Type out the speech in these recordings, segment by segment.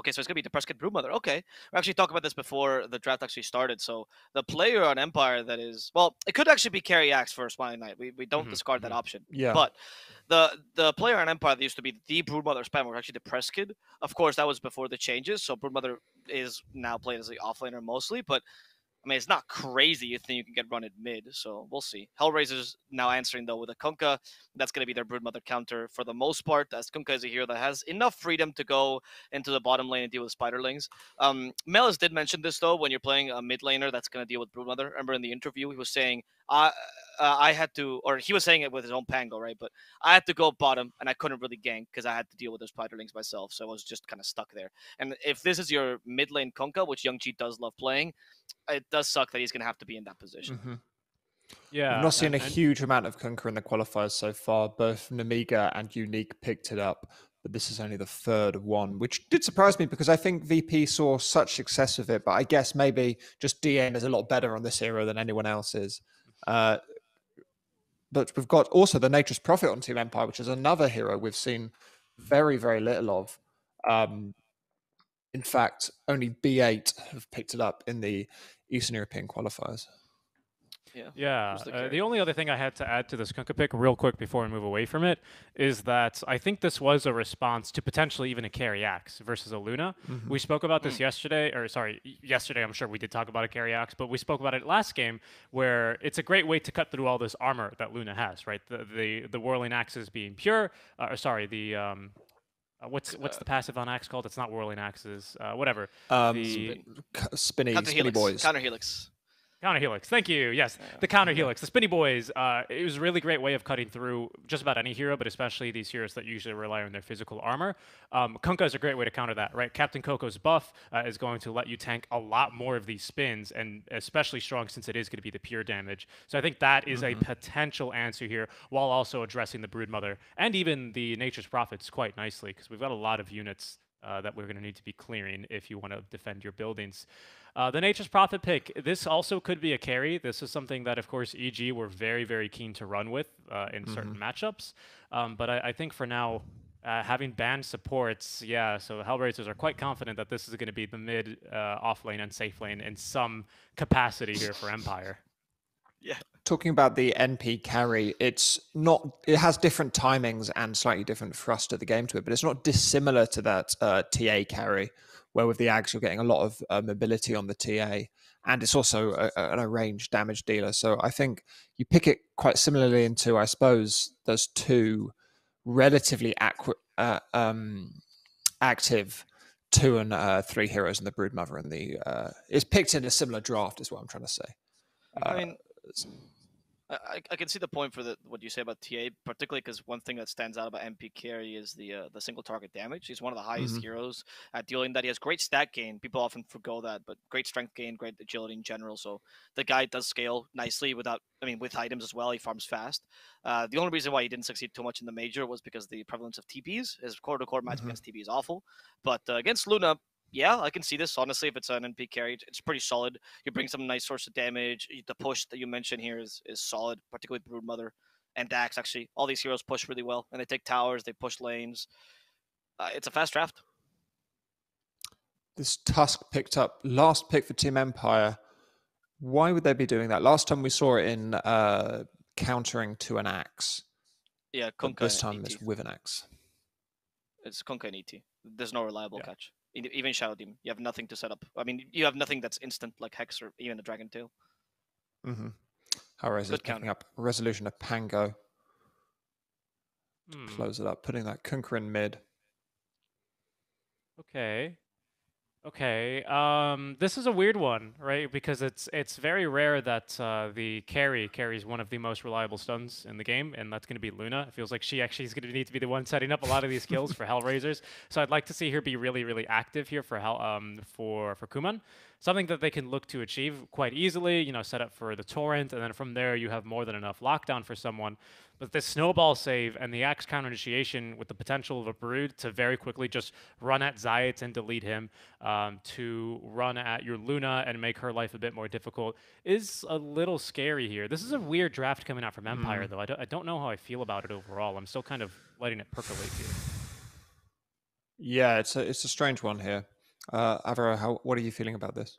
Okay, so it's going to be the Prescott Broodmother. Okay. We actually talked about this before the draft actually started. So the player on Empire that is, well, it could actually be Carry Axe for Smiling Knight. We don't discard that option. Yeah. But the player on Empire that used to be the Broodmother spam was actually the Prescott. Of course, that was before the changes. So Broodmother is now played as the offlaner mostly. But I mean, it's not crazy. You think you can get run at mid, so we'll see. HellRaisers now answering, though, with a Kunkka. That's going to be their Broodmother counter for the most part, as Kunkka is a hero that has enough freedom to go into the bottom lane and deal with Spiderlings. Melis did mention this, though, when you're playing a mid laner that's going to deal with Broodmother. Remember in the interview, he was saying, I had to, or he was saying it with his own Pango, right? But I had to go bottom, and I couldn't really gank because I had to deal with those Spiderlings myself, so I was just kind of stuck there. And if this is your mid lane Kunkka, which Young Chi does love playing, it does suck that he's going to have to be in that position. Yeah, we've not seen a huge amount of Kunkka in the qualifiers so far. Both Namiga and Unique picked it up, but this is only the third one, which did surprise me because I think VP saw such success with it. But I guess maybe just DM is a lot better on this hero than anyone else is. But we've got also the Nature's Prophet on Team Empire, which is another hero we've seen very, very little of. In fact, only B8 have picked it up in the Eastern European qualifiers. Yeah. The only other thing I had to add to this Kunkka pick real quick before we move away from it is that I think this was a response to potentially even a Carry Axe versus a Luna. We spoke about this yesterday, I'm sure we did talk about a Carry Axe, but we spoke about it last game where it's a great way to cut through all this armor that Luna has, right? The Whirling Axes being pure, what's the passive on Axe called? It's not Whirling Axes, whatever. Spinny boys. Counter Helix. Counter Helix, thank you. Yes, the Counter Helix, the Spinny Boys. It was a really great way of cutting through just about any hero, but especially these heroes that usually rely on their physical armor. Kunkka is a great way to counter that, right? Captain Coco's buff is going to let you tank a lot more of these spins, and especially strong since it is going to be the pure damage. So I think that is a potential answer here, while also addressing the Broodmother and even the Nature's Prophets quite nicely, because we've got a lot of units that we're going to need to be clearing if you want to defend your buildings. The Nature's Prophet pick, this also could be a carry. This is something that, of course, EG were very, very keen to run with in certain matchups. But I think for now, having banned supports, so HellRaisers are quite confident that this is going to be the mid, off lane, and safe lane in some capacity here for Empire. Yeah. Talking about the NP carry, it has different timings and slightly different thrust of the game to it, but it's not dissimilar to that TA carry, where with the Ags you're getting a lot of mobility on the TA, and it's also a ranged damage dealer. So I think you pick it quite similarly into, I suppose, those two relatively active 2 and 3 heroes in the Broodmother, and it's picked in a similar draft, is what I'm trying to say. I mean, I can see the point for what you say about TA, particularly because one thing that stands out about MP carry is the single target damage. He's one of the highest heroes at dealing that. He has great stat gain. People often forgo that, but great strength gain, great agility in general. So the guy does scale nicely with items as well. He farms fast. The only reason why he didn't succeed too much in the major was because the prevalence of TPs. His core-to-core match against TP is awful. But against Luna, yeah, I can see this. Honestly, if it's an NP carry, it's pretty solid. You bring some nice source of damage. The push that you mentioned here is solid, particularly Broodmother and Dax, actually. All these heroes push really well, and they take towers, they push lanes. It's a fast draft. This Tusk picked up last pick for Team Empire. Why would they be doing that? Last time we saw it in countering to an axe. Yeah, Kunkka. This time it's with an axe. It's Kunkka and ET. There's no reliable catch. Even Shadow Demon, you have nothing to set up. I mean, you have nothing that's instant like Hex or even a Dragon Tail. HellRaisers picking up Resolution of Pango. Close it up, putting that Kunkka in mid. Okay. This is a weird one, right? Because it's very rare that the carry carries one of the most reliable stuns in the game, and that's going to be Luna. It feels like she actually is going to need to be the one setting up a lot of these kills for HellRaisers. So I'd like to see her be really, really active here for Kuman. Something that they can look to achieve quite easily, set up for the Torrent, and then from there you have more than enough lockdown for someone. But this snowball save and the Axe counter initiation with the potential of a Brood to very quickly just run at Zayat and delete him, to run at your Luna and make her life a bit more difficult is a little scary here. This is a weird draft coming out from Empire, though. I don't know how I feel about it overall. I'm still kind of letting it percolate here. Yeah, it's a strange one here. Avro, what are you feeling about this?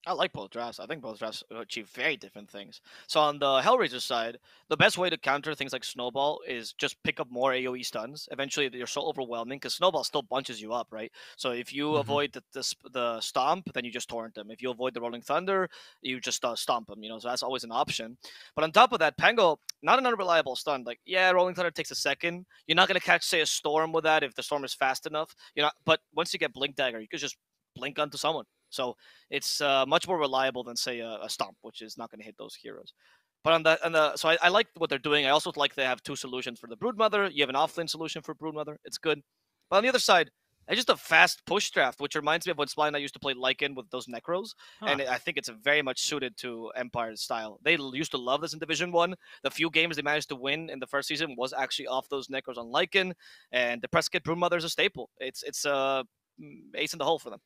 I like both drafts. I think both drafts achieve very different things. So on the HellRaisers side, the best way to counter things like Snowball is just pick up more AoE stuns. Eventually, you're so overwhelming because Snowball still bunches you up, right? So if you avoid the Stomp, then you just torrent them. If you avoid the Rolling Thunder, you just stomp them, so that's always an option. But on top of that, Pango, not an unreliable stun. Like, yeah, Rolling Thunder takes a second. You're not going to catch, say, a Storm with that if the Storm is fast enough. But once you get Blink Dagger, you could just blink onto someone. So it's much more reliable than, say, a Stomp, which is not going to hit those heroes. But so I like what they're doing. I also like they have two solutions for the Broodmother. You have an offlane solution for Broodmother. It's good. But on the other side, it's just a fast push draft, which reminds me of when Spline and I used to play Lycan with those Necros. And I think it's very much suited to Empire's style. They used to love this in Division 1. The few games they managed to win in the first season was actually off those Necros on Lycan. And the Prescott Broodmother is a staple. It's ace in the hole for them.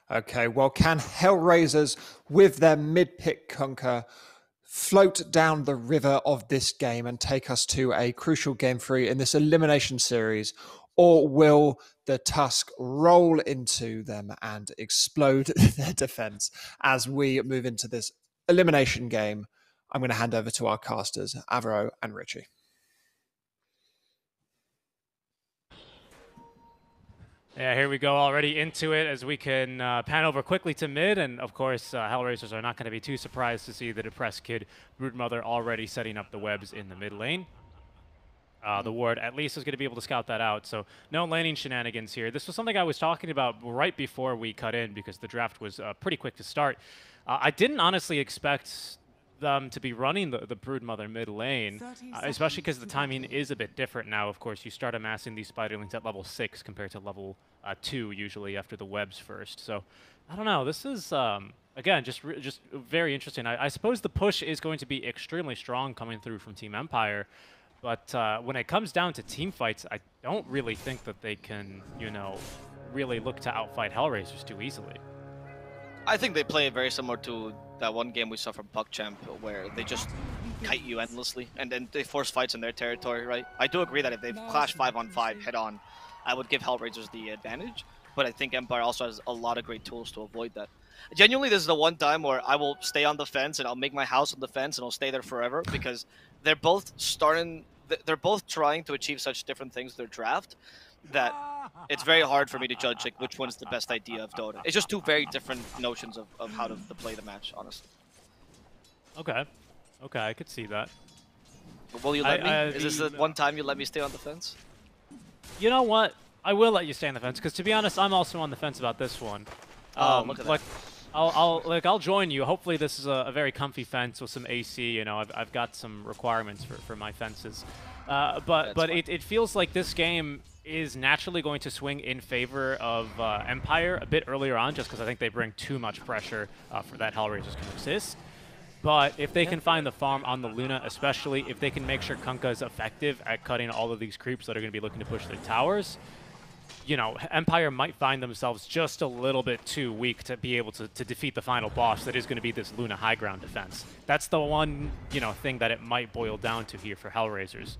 Okay, well, can HellRaisers, with their mid-pick Kunkka, float down the river of this game and take us to a crucial game 3 in this elimination series? Or will the Tusk roll into them and explode their defense as we move into this elimination game? I'm going to hand over to our casters, Avro and Richie. Yeah, here we go already into it as we can pan over quickly to mid. And of course, HellRaisers are not going to be too surprised to see the depressed kid Broodmother already setting up the webs in the mid lane. The ward at least is going to be able to scout that out. So no laning shenanigans here. This was something I was talking about right before we cut in because the draft was pretty quick to start. I didn't honestly expect them to be running the Broodmother mid lane, especially because the timing is a bit different now. Of course, you start amassing these spiderlings at level 6 compared to level 2 usually after the webs first. So I don't know. This is again just very interesting. I suppose the push is going to be extremely strong coming through from Team Empire, but when it comes down to team fights, I don't really think that they can, really look to outfight HellRaisers too easily. I think they play very similar to that one game we saw from PuckChamp, where they just kite you endlessly, and then they force fights in their territory, right? I do agree that if they clash 5-on-5 head-on, I would give HellRaisers the advantage, but I think Empire also has a lot of great tools to avoid that. Genuinely, this is the one time where I will stay on the fence, and I'll make my house on the fence, and I'll stay there forever, because they're both trying to achieve such different things with their draft, that it's very hard for me to judge which one is the best idea of Dota. It's just two very different notions of how to play the match, honestly. Okay, I could see that. But will you let me? Is this the one time you let me stay on the fence? You know what? I will let you stay on the fence, because to be honest, I'm also on the fence about this one. Look at that. I'll join you. Hopefully this is a very comfy fence with some AC. I've got some requirements for my fences. But it feels like this game is naturally going to swing in favor of Empire a bit earlier on, just because I think they bring too much pressure for that HellRaisers can exist. But if they can find the farm on the Luna, especially if they can make sure Kunkka is effective at cutting all of these creeps that are going to be looking to push their towers, Empire might find themselves just a little bit too weak to be able to defeat the final boss that is going to be this Luna high ground defense. That's the one, thing that it might boil down to here for HellRaisers.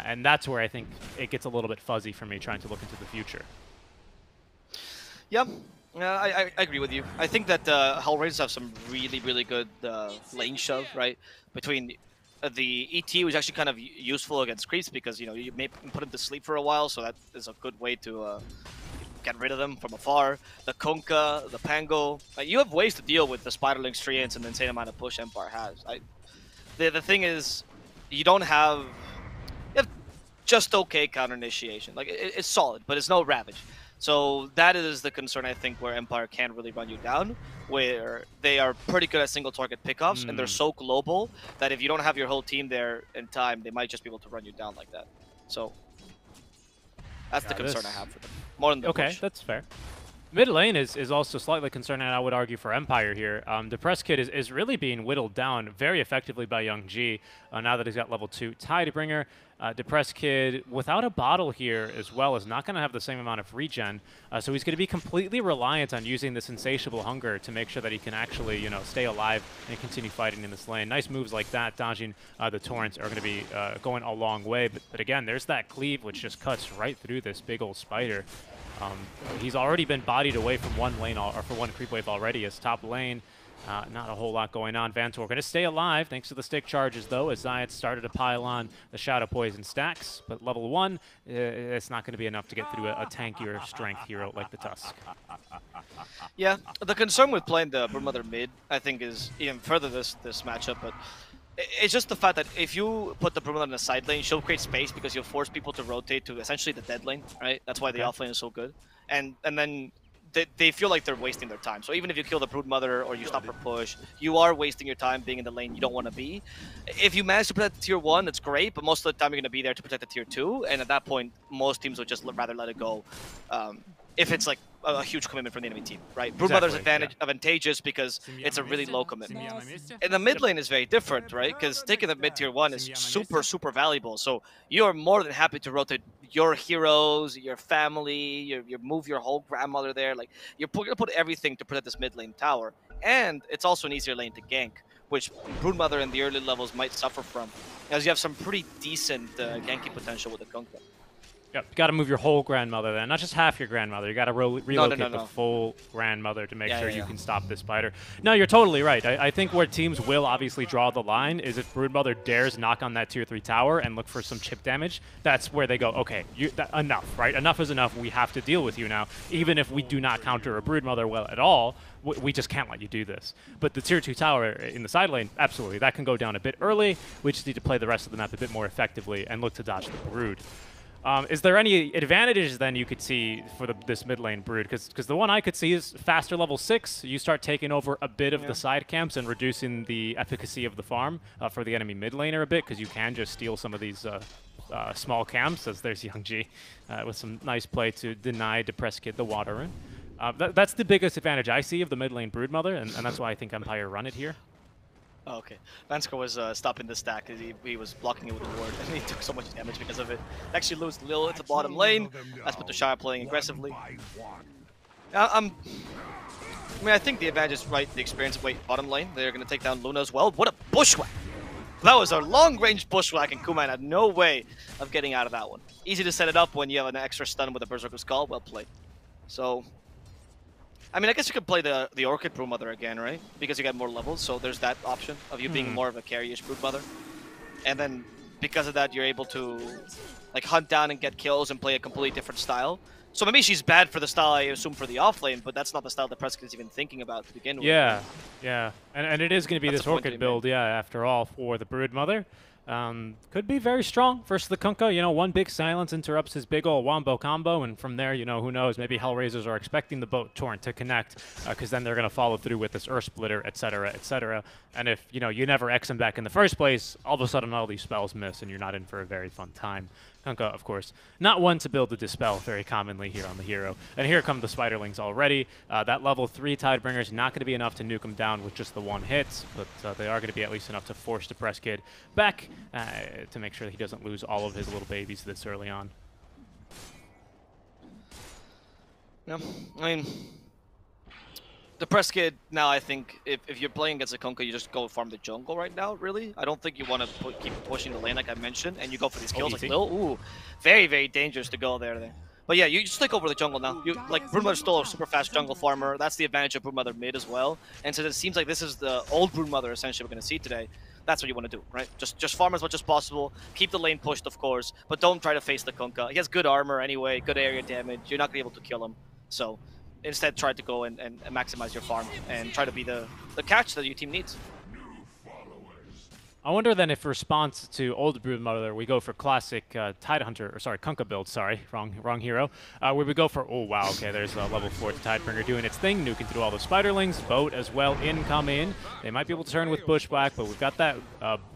And that's where I think it gets a little bit fuzzy for me trying to look into the future. Yeah, I agree with you. I think that HellRaisers have some really, really good lane shove, right? Between the ET was actually kind of useful against creeps because, you may put him to sleep for a while, so that is a good way to get rid of them from afar. The Kunkka, the Pango, you have ways to deal with the Spiderlings, Treants, and the insane amount of push Empire has. The thing is, you have just okay counter initiation. Like, it's solid, but it's no Ravage. So that is the concern, I think, where Empire can't really run you down, where they are pretty good at single target pickoffs, and they're so global that if you don't have your whole team there in time, they might just be able to run you down like that. So that's the concern I have for them. More than the push. That's fair. Mid lane is also slightly concerning, I would argue, for Empire here. Depressed Kid is really being whittled down very effectively by Young G now that he's got level 2 Tidebringer. Depressed Kid, without a bottle here as well, is not going to have the same amount of regen, so he's going to be completely reliant on using this insatiable hunger to make sure that he can actually, you know, stay alive and continue fighting in this lane. Nice moves like that, dodging the torrents, are going to be going a long way. But again, there's that cleave, which just cuts right through this big old spider. He's already been bodied away from one lane, or for one creep wave already. His top lane, not a whole lot going on. Vantor going to stay alive thanks to the stick charges, though, as Zayat started to pile on the Shadow Poison stacks. But level 1, it's not going to be enough to get through a tankier strength hero like the Tusk. Yeah, the concern with playing the Broodmother mid, I think, is even further this matchup, but it's just the fact that if you put the Broodmother in the side lane, she'll create space because you'll force people to rotate to essentially the dead lane, right? That's why the off lane is so good. And then they feel like they're wasting their time. So even if you kill the Broodmother or you stop her push, you are wasting your time being in the lane you don't want to be. If you manage to protect the tier 1, that's great, but most of the time you're going to be there to protect the tier 2, and at that point, most teams would just rather let it go. If it's like a huge commitment from the enemy team, right? Broodmother's advantageous because it's a really low commitment. And the mid lane is very different, right? Because taking the mid tier 1 is super, super valuable. So you're more than happy to rotate your heroes, your family, you move your whole grandmother there. Like, you're going to put everything to protect this mid lane tower. And it's also an easier lane to gank, which Broodmother in the early levels might suffer from, as you have some pretty decent ganking potential with the Kunkka. Yep, you got to move your whole grandmother then, not just half your grandmother. You got to relocate the full grandmother to make sure you can stop this spider. No, you're totally right. I think where teams will obviously draw the line is if Broodmother dares knock on that tier 3 tower and look for some chip damage. That's where they go, okay, enough, right? Enough is enough. We have to deal with you now. Even if we do not counter a Broodmother well at all, we just can't let you do this. But the tier 2 tower in the side lane, absolutely, that can go down a bit early. We just need to play the rest of the map a bit more effectively and look to dodge the Brood. Is there any advantages then you could see for this mid lane Brood? Because the one I could see is faster level 6. You start taking over a bit of the side camps and reducing the efficacy of the farm for the enemy mid laner a bit, because you can just steal some of these small camps, as there's Young G with some nice play to deny Depressed Kid the water in. That's the biggest advantage I see of the mid lane Broodmother, and that's why I think Empire run it here. Oh, okay. Vanskar was stopping the stack because he was blocking it with the ward, and he took so much damage because of it. Actually lose Lil at the bottom lane. That's what the Shire playing aggressively. I mean, I think the advantage is right, the experience. Wait, bottom lane, they're going to take down Luna as well. What a bushwhack! That was a long-range bushwhack, and Kuman had no way of getting out of that one. Easy to set it up when you have an extra stun with a Berserker Skull. Well played. So, I mean, I guess you could play the Orchid Broodmother again, right? Because you get more levels, so there's that option of you being more of a carry-ish Broodmother. And then, because of that, you're able to like hunt down and get kills and play a completely different style. So maybe she's bad for the style, I assume, for the offlane, but that's not the style that Prescott is even thinking about to begin with. Yeah, yeah. And it is going to be this Orchid build, after all, for the Broodmother. Could be very strong versus the Kunkka. You know, one big silence interrupts his big ol' wombo combo, and from there, you know, who knows, maybe HellRaisers are expecting the boat torrent to connect, because then they're going to follow through with this Earth Splitter, etc., etc. And if, you know, you never X them back in the first place, all of a sudden all these spells miss, and you're not in for a very fun time. Kunkka, of course, not one to build the Dispel very commonly here on the hero. And here come the Spiderlings already. That level 3 Tidebringer's is not going to be enough to nuke him down with just the one hit, but they are going to be at least enough to force Depressed Kid back to make sure that he doesn't lose all of his little babies this early on. Yeah, I mean, Depressed Kid, now I think if you're playing against a Kunkka, you just go farm the jungle right now, really. I don't think you want to keep pushing the lane like I mentioned, and you go for these kills like Lil. Ooh, very, very dangerous to go there. But yeah, you just take over the jungle now. Broodmother's still a super fast jungle farmer. That's the advantage of Broodmother mid as well. And so it seems like this is the old Broodmother essentially we're going to see today. That's what you want to do, right? Just farm as much as possible. Keep the lane pushed, of course, but don't try to face the Kunkka. He has good armor anyway, good area damage. You're not going to be able to kill him. So instead, try to go and maximize your farm and try to be the catch that your team needs. I wonder then if response to old Broodmother, we go for classic Tidehunter, or sorry, Kunkka build, sorry, wrong hero. Where we go for, oh wow, okay, there's level 4 Tidebringer doing its thing, nuking through all the Spiderlings, boat as well, incoming. They might be able to turn with Bushwhack, but we've got that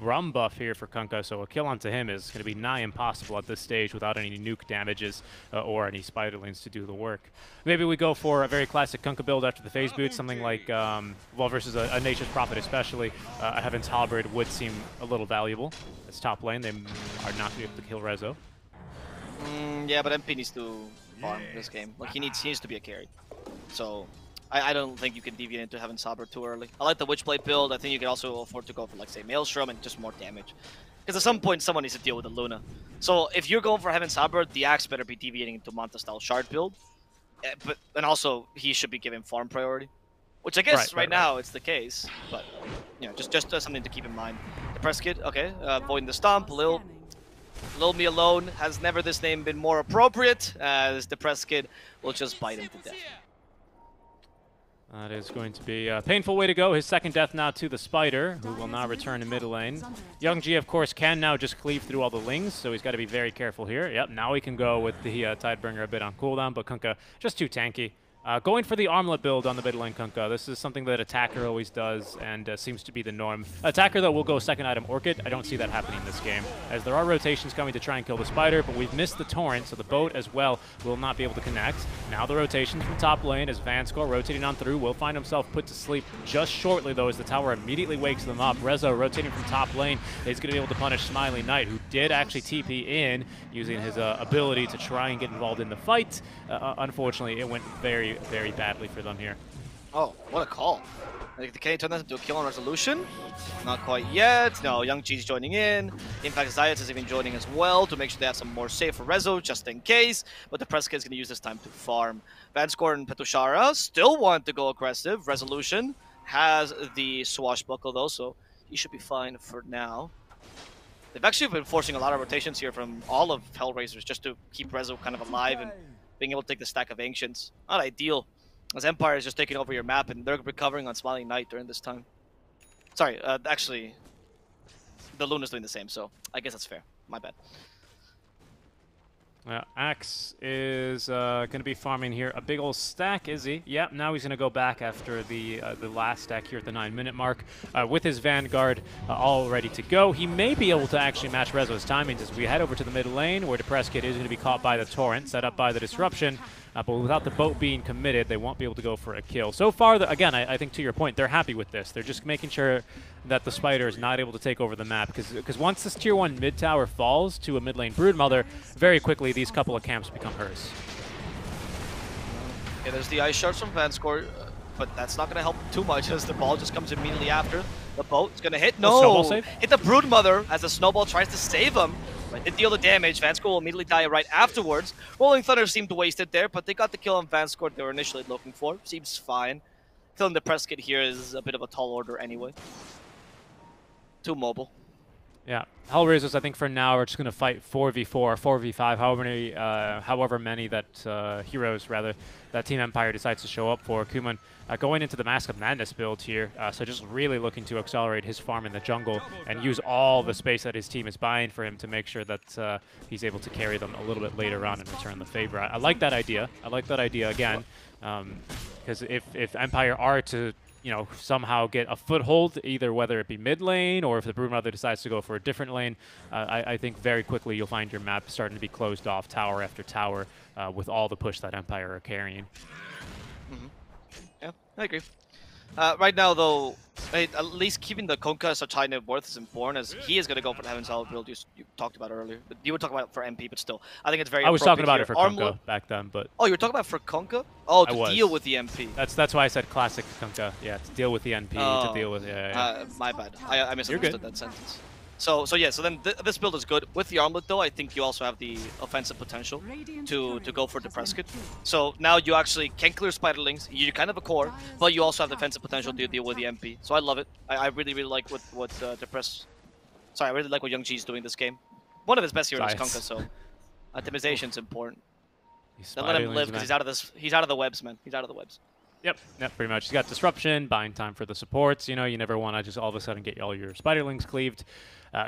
Rum buff here for Kunkka, so a kill onto him is going to be nigh impossible at this stage without any nuke damages or any Spiderlings to do the work. Maybe we go for a very classic Kunkka build after the phase boot, something like, well, versus a Nature's Prophet especially. A Heaven's Halberd would seem a little valuable. It's top lane. They are not able to kill Rezo. Yeah, but MP needs to farm this game. Like he needs to be a carry. So I don't think you can deviate into Heaven Saber too early. I like the Witchblade build. I think you can also afford to go for like say Maelstrom and just more damage. Because at some point someone needs to deal with the Luna. So if you're going for Heaven Saber, the Axe better be deviating into Manta style shard build. And also he should be given farm priority. Which I guess right now it's the case, but you know, just something to keep in mind. The Press Kid, okay, avoiding the stomp. Lil Me Alone has never this name been more appropriate, as the Press Kid will just bite him to death. That is going to be a painful way to go. His second death now to the Spider, who will now return to mid lane. Young G, of course, can now just cleave through all the lings, so he's got to be very careful here. Yep, now he can go with the Tidebringer a bit on cooldown, but Kunkka just too tanky. Going for the armlet build on the mid lane Kunkka. This is something that Attacker always does and seems to be the norm. Attacker, though, will go second item Orchid. I don't see that happening in this game, as there are rotations coming to try and kill the Spider, but we've missed the Torrent, so the boat as well will not be able to connect. Now the rotations from top lane as Vanscore rotating on through will find himself put to sleep just shortly, though, as the tower immediately wakes them up. Rezo rotating from top lane is going to be able to punish Smiley Knight, who did actually TP in using his ability to try and get involved in the fight. Unfortunately, it went very, very badly for them here. Oh, what a call. Like, can you turn that into a kill on resolution? Not quite yet. No, Young G's joining in. Impact Zayat is even joining as well to make sure they have some more safe for Rezo, just in case. But the Press Kid is going to use this time to farm. Vanscore and Petushara still want to go aggressive. Resolution has the Swashbuckle, though, so he should be fine for now. They've actually been forcing a lot of rotations here from all of HellRaisers just to keep Rezo kind of alive and being able to take the stack of Ancients. Not ideal, as Empire is just taking over your map and they're recovering on Smiling Knight during this time. Sorry, actually, the Luna's doing the same, so I guess that's fair. My bad. Axe is going to be farming here a big old stack, is he? Yep, now he's going to go back after the last stack here at the 9-minute mark with his Vanguard all ready to go. He may be able to actually match Rezo's timings as we head over to the mid lane, where the Press Kid is going to be caught by the Torrent, set up by the Disruption. But without the boat being committed, they won't be able to go for a kill. So far, again, I think to your point, they're happy with this. They're just making sure that the Spider is not able to take over the map. Because once this tier 1 mid tower falls to a mid lane Broodmother, very quickly these couple of camps become hers. Okay, there's the Ice Shards from Vanscore, but that's not going to help too much as the ball just comes immediately after. The boat is going to hit. No! Snowball save? Hit the Broodmother as the Snowball tries to save him. But did deal the damage. Vanscore will immediately die right afterwards. Rolling Thunder seemed to waste it there, but they got the kill on Vanscore they were initially looking for. Seems fine. Killing the Press Kid here is a bit of a tall order anyway. Too mobile. Yeah, HellRaisers, I think for now are just going to fight 4v4, 4v5, however many that heroes rather that Team Empire decides to show up for. Kuman going into the Mask of Madness build here, so just really looking to accelerate his farm in the jungle and use all the space that his team is buying for him to make sure that he's able to carry them a little bit later on and return the favor. I like that idea. I like that idea again, because if Empire are to somehow get a foothold, either whether it be mid lane or if the Broodmother decides to go for a different lane, I think very quickly you'll find your map starting to be closed off tower after tower with all the push that Empire are carrying. Yeah, I agree. Right now, though, at least keeping the Kunkka as such high net worth is important, as he is going to go for the Heaven's Hollow build you talked about earlier. But you were talking about it for MP, but still, I think it's very. I was talking about here. it for Kunkka back then, but. Oh, you were talking about it for Kunkka? Oh, to deal with the MP. That's why I said classic Kunkka. Yeah, to deal with the NP, to deal with. Yeah. My bad. I misunderstood that sentence. So then this build is good. With the armlet, though, I think you also have the offensive potential to go for the Press Kid. So now you actually can clear Spiderlings. You're kind of a core, but you also have defensive potential to deal with the MP. So I love it. I really like what the Press. Sorry, I really like what Young G is doing this game. One of his best heroes is Kunkka, so optimization is important. Then let him live because he's out of the webs, man. He's out of the webs. Yep, pretty much. He's got Disruption, buying time for the supports. You never want to just all of a sudden get all your Spiderlings cleaved.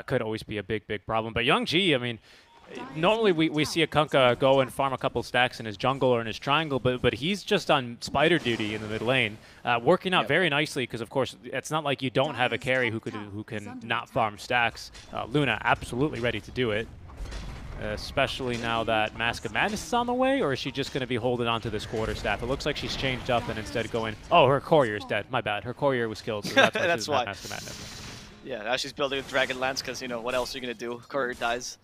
Could always be a big problem. But Young G, I mean, normally we see a Kunkka go and farm a couple stacks in his jungle or in his triangle, but he's just on spider duty in the mid lane, working out very nicely because, of course, it's not like you don't have a carry who can not farm stacks. Luna absolutely ready to do it. Especially now that Mask of Madness is on the way, or is she just going to be holding on to this quarterstaff? It looks like she's changed up and instead going, oh, her courier is dead. My bad. Her courier was killed, so that's why she's not Mask of Madness. Yeah, now she's building a Dragon Lance because, you know, what else are you going to do? Courier dies.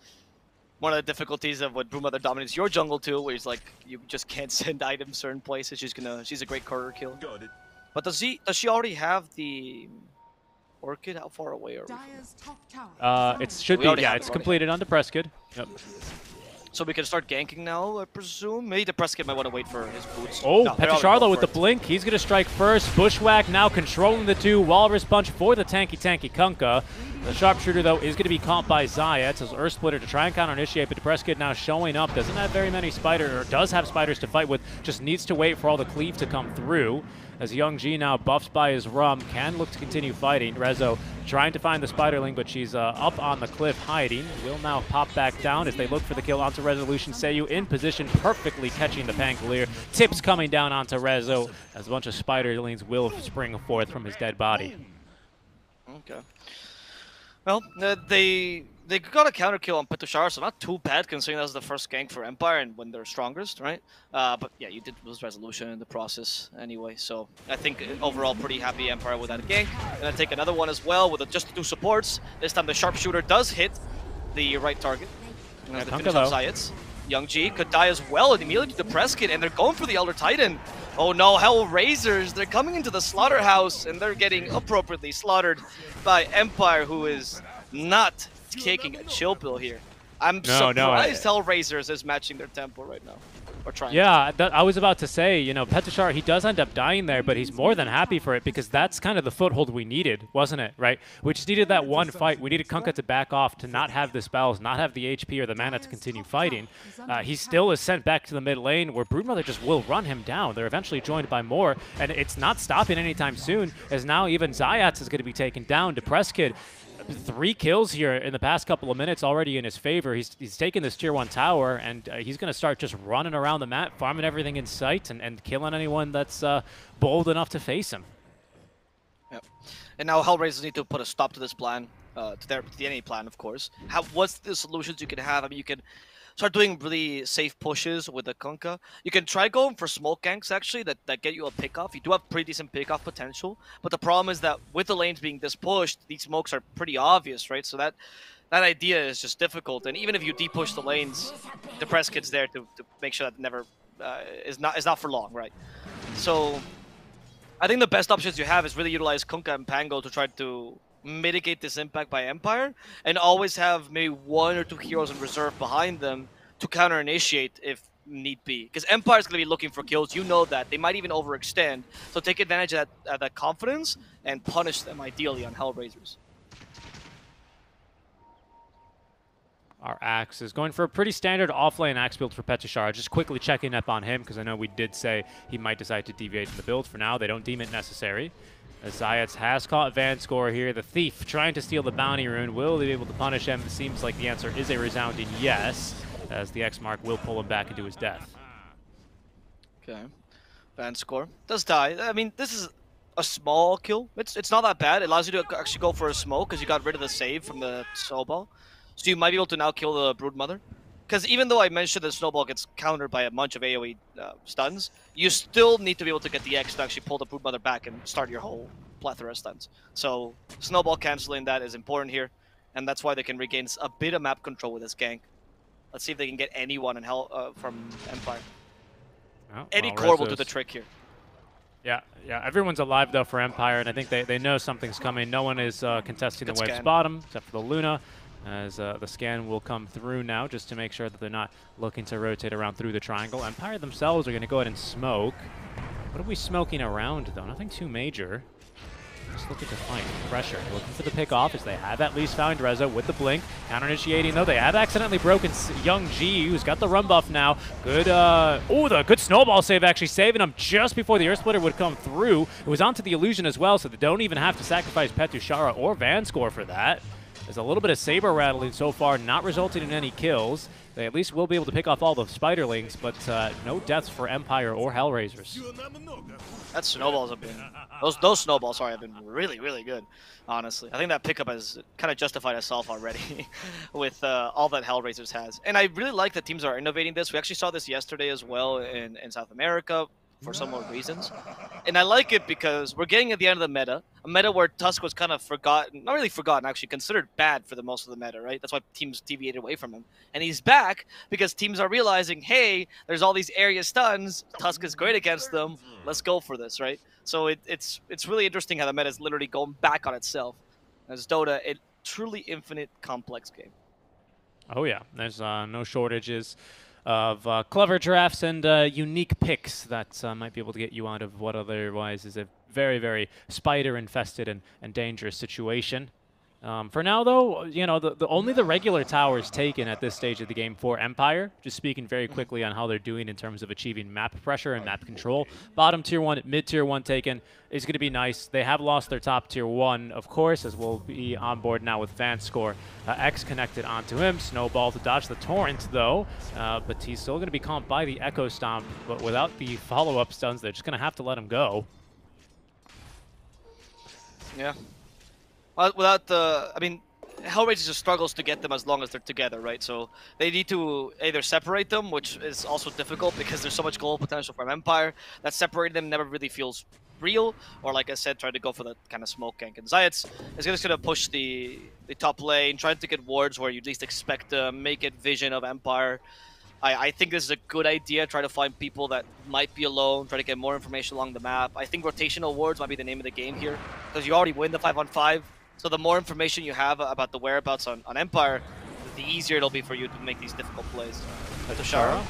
One of the difficulties of what Broodmother dominates your jungle too, where it's like you just can't send items certain places. She's a great courier kill. But does she already have the Orchid? How far away are we? It should be, yeah, it's completed on the Presskid. Yep. So we can start ganking now, I presume. Maybe the Presskid might want to wait for his boots. Oh, no, Petrusharlo with the blink. He's going to strike first. Bushwhack now controlling the two. Walrus Punch for the tanky Kunkka. The sharpshooter, though, is going to be caught by Zayat. So Earth Splitter to try and counter-initiate, but the Presskid now showing up. Doesn't have very many spiders, or does have spiders to fight with. Just needs to wait for all the cleave to come through. As Young G now buffed by his rum, can look to continue fighting. Rezo trying to find the Spiderling, but she's up on the cliff hiding. Will now pop back down as they look for the kill onto Resolution. Seiyu in position, perfectly catching the Pangolier. Tips coming down onto Rezo as a bunch of Spiderlings will spring forth from his dead body. Okay. Well, they got a counter kill on Petrusharlo, so not too bad considering that was the first gank for Empire and when they're strongest, right? But yeah, you did lose Resolution in the process anyway, so I think overall pretty happy Empire with that gank. And I take another one as well with just 2 supports. This time the sharpshooter does hit the right target. And the finish on Zayat. Young G could die as well and immediately to the Presskid, and they're going for the Elder Titan. Oh no, HellRaisers, they're coming into the slaughterhouse and they're getting appropriately slaughtered by Empire, who is not taking a chill pill here. I'm surprised HellRaisers is matching their tempo right now. Or trying. Yeah, I was about to say, you know, Petrusharlo, he does end up dying there, but he's more than happy for it because that's kind of the foothold we needed, wasn't it, right? We just needed that one fight. We needed Kunkka to back off, to not have the spells, not have the HP or the mana to continue fighting. He still is sent back to the mid lane where Broodmother just will run him down. They're eventually joined by more, and it's not stopping anytime soon, as now even Zayat is going to be taken down. Presskid, 3 kills here in the past couple of minutes already in his favor. He's taken this tier 1 tower, and he's going to start just running around the map, farming everything in sight, and killing anyone that's bold enough to face him. Yep. And now HellRaisers need to put a stop to this plan, to the enemy plan, of course. What's the solutions you can have? I mean, you can start doing really safe pushes with the Kunkka. You can try going for smoke ganks, actually, that get you a pick-off. You do have pretty decent pick-off potential, but the problem is that with the lanes being this pushed, these smokes are pretty obvious, right? So that idea is just difficult. And even if you de-push the lanes, the Presskid's there to make sure that never is not for long, right? So I think the best options you have is really utilize Kunkka and Pango to try to mitigate this impact by Empire, and always have maybe 1 or 2 heroes in reserve behind them to counter-initiate if need be. Because Empire's going to be looking for kills, you know that. They might even overextend. So take advantage of that confidence and punish them ideally on HellRaisers. Our Axe is going for a pretty standard offlane Axe build for Petrusharlo. Just quickly checking up on him because I know we did say he might decide to deviate from the build. For now, they don't deem it necessary. As Zayat has caught Vanscore here, the Thief trying to steal the bounty rune. Will they be able to punish him? It seems like the answer is a resounding yes, as the X-Mark will pull him back into his death. Okay. Vanscore does die. I mean, this is a small kill. It's not that bad. It allows you to actually go for a smoke because you got rid of the save from the snowball. So you might be able to now kill the Broodmother. Because even though I mentioned that Snowball gets countered by a bunch of AoE stuns, you still need to be able to get the X to actually pull the Broodmother back and start your whole plethora of stuns. So Snowball canceling that is important here, and that's why they can regain a bit of map control with this gank. Let's see if they can get anyone in from Empire. Oh, Any core will do the trick here. Yeah, everyone's alive though for Empire, and I think they know something's coming. No one is contesting the wave's bottom, except for the Luna. As the scan will come through now, just to make sure that they're not looking to rotate around through the triangle. Empire themselves are going to go ahead and smoke. What are we smoking around, though? Nothing too major. Just looking to find pressure. Looking for the pick-off as they have at least found Rezo with the blink. Counter-initiating, though. They have accidentally broken Young G, who's got the run buff now. Good, the good snowball save, actually saving him just before the Earth Splitter would come through. It was onto the illusion as well, so they don't even have to sacrifice Petrusharlo or Vanscore for that. There's a little bit of saber rattling so far, not resulting in any kills. They at least will be able to pick off all the Spiderlings, but no deaths for Empire or HellRaisers. That snowballs have been those snowballs have been really, really good, honestly. I think that pickup has kind of justified itself already with all that HellRaisers has. And I really like that teams are innovating this. We actually saw this yesterday as well in South America. for some more reasons. And I like it because we're getting at the end of the meta, a meta where Tusk was kind of forgotten, not really forgotten, actually considered bad for the most of the meta, right? That's why teams deviated away from him. And he's back because teams are realizing, hey, there's all these area stuns, Tusk is great against them, let's go for this, right? So it's really interesting how the meta is literally going back on itself. As Dota, a truly infinite, complex game. Oh yeah, there's no shortages of clever drafts and unique picks that might be able to get you out of what otherwise is a very, very spider-infested and dangerous situation. For now, though, you know, only the regular tower is taken at this stage of the game for Empire. Just speaking very quickly on how they're doing in terms of achieving map pressure and map control. Bottom tier 1, mid tier 1 taken is going to be nice. They have lost their top tier 1, of course, as we'll be on board now with Vanscore. X connected onto him. Snowball to dodge the Torrent, though. But he's still going to be comped by the Echo Stomp. But without the follow-up stuns, they're just going to have to let him go. Yeah. Without the, I mean, HellRaisers just struggles to get them as long as they're together, right? So they need to either separate them, which is also difficult because there's so much goal potential from Empire that separating them never really feels real. Or like I said, try to go for the kind of smoke gank. And Zayats is just going to push the top lane, trying to get wards where you at least expect to make it vision of Empire. I think this is a good idea. Try to find people that might be alone. Try to get more information along the map. I think rotational wards might be the name of the game here because you already win the 5-on-5. So the more information you have about the whereabouts on Empire, the easier it'll be for you to make these difficult plays. Tushara.